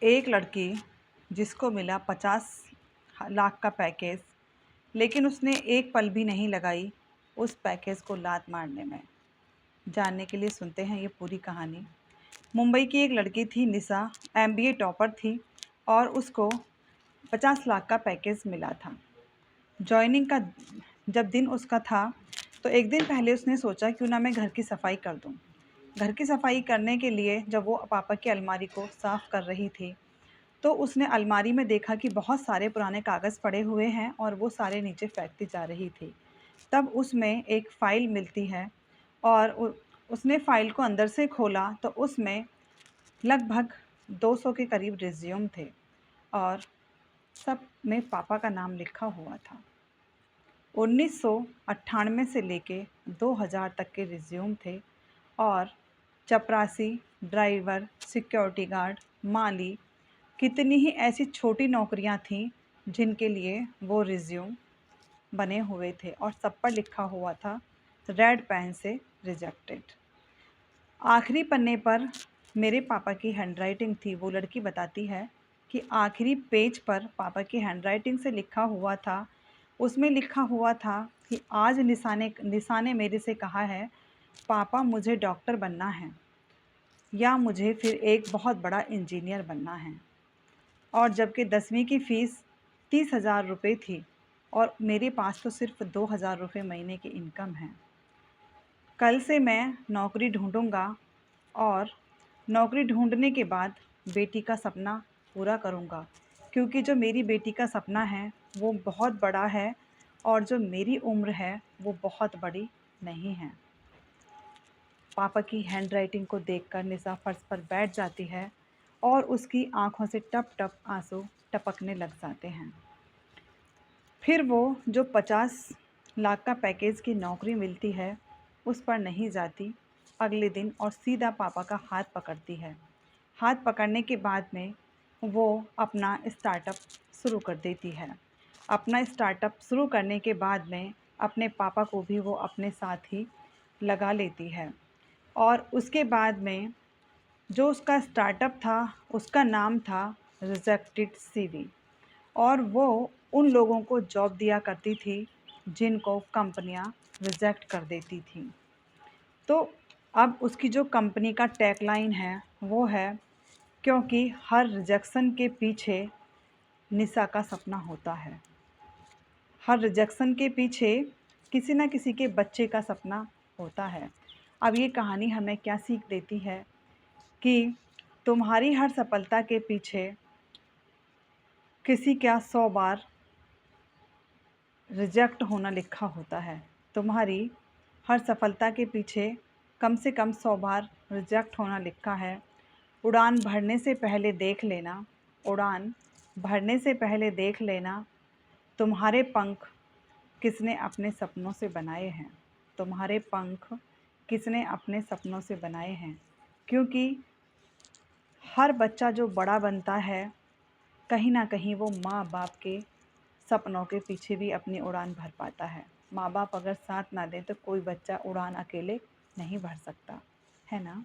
एक लड़की जिसको मिला 50 लाख का पैकेज, लेकिन उसने एक पल भी नहीं लगाई उस पैकेज को लात मारने में। जानने के लिए सुनते हैं ये पूरी कहानी। मुंबई की एक लड़की थी निशा, एमबीए टॉपर थी और उसको 50 लाख का पैकेज मिला था। जॉइनिंग का जब दिन उसका था तो एक दिन पहले उसने सोचा क्यों ना मैं घर की सफाई कर दूं। घर की सफाई करने के लिए जब वो पापा की अलमारी को साफ़ कर रही थी तो उसने अलमारी में देखा कि बहुत सारे पुराने कागज़ पड़े हुए हैं और वो सारे नीचे फेंकती जा रही थी। तब उसमें एक फ़ाइल मिलती है और उसने फ़ाइल को अंदर से खोला तो उसमें लगभग 200 के करीब रिज्यूम थे और सब में पापा का नाम लिखा हुआ था। 1998 से लेके 2000 तक के रिज्यूम थे और चपरासी, ड्राइवर, सिक्योरिटी गार्ड, माली, कितनी ही ऐसी छोटी नौकरियां थीं जिनके लिए वो रिज्यूम बने हुए थे और सब पर लिखा हुआ था रेड पेन से रिजेक्टेड। आखिरी पन्ने पर मेरे पापा की हैंडराइटिंग थी। वो लड़की बताती है कि आखिरी पेज पर पापा की हैंडराइटिंग से लिखा हुआ था, उसमें लिखा हुआ था कि आज निशा ने मेरे से कहा है, पापा मुझे डॉक्टर बनना है या मुझे फिर एक बहुत बड़ा इंजीनियर बनना है। और जबकि 10वीं की फ़ीस 30,000 रुपये थी और मेरे पास तो सिर्फ 2,000 रुपये महीने की इनकम है। कल से मैं नौकरी ढूँढूँगा और नौकरी ढूँढने के बाद बेटी का सपना पूरा करूँगा, क्योंकि जो मेरी बेटी का सपना है वो बहुत बड़ा है और जो मेरी उम्र है वो बहुत बड़ी नहीं है। पापा की हैंडराइटिंग को देखकर निशा फर्श पर बैठ जाती है और उसकी आंखों से टप टप आंसू टपकने लग जाते हैं। फिर वो जो 50 लाख का पैकेज की नौकरी मिलती है उस पर नहीं जाती अगले दिन और सीधा पापा का हाथ पकड़ती है। हाथ पकड़ने के बाद में वो अपना स्टार्टअप शुरू कर देती है। अपना स्टार्टअप शुरू करने के बाद में अपने पापा को भी वो अपने साथ ही लगा लेती है और उसके बाद में जो उसका स्टार्टअप था उसका नाम था रिजेक्टेड सीवी और वो उन लोगों को जॉब दिया करती थी जिनको कंपनियां रिजेक्ट कर देती थी। तो अब उसकी जो कंपनी का टैगलाइन है वो है, क्योंकि हर रिजेक्शन के पीछे निशा का सपना होता है। हर रिजेक्शन के पीछे किसी न किसी के बच्चे का सपना होता है। अब ये कहानी हमें क्या सीख देती है कि तुम्हारी हर सफलता के पीछे किसी का 100 बार रिजेक्ट होना लिखा होता है। तुम्हारी हर सफलता के पीछे कम से कम 100 बार रिजेक्ट होना लिखा है। उड़ान भरने से पहले देख लेना, उड़ान भरने से पहले देख लेना, तुम्हारे पंख किसने अपने सपनों से बनाए हैं। तुम्हारे पंख किसने अपने सपनों से बनाए हैं, क्योंकि हर बच्चा जो बड़ा बनता है कहीं ना कहीं वो माँ बाप के सपनों के पीछे भी अपनी उड़ान भर पाता है। माँ बाप अगर साथ ना दें तो कोई बच्चा उड़ान अकेले नहीं भर सकता, है ना।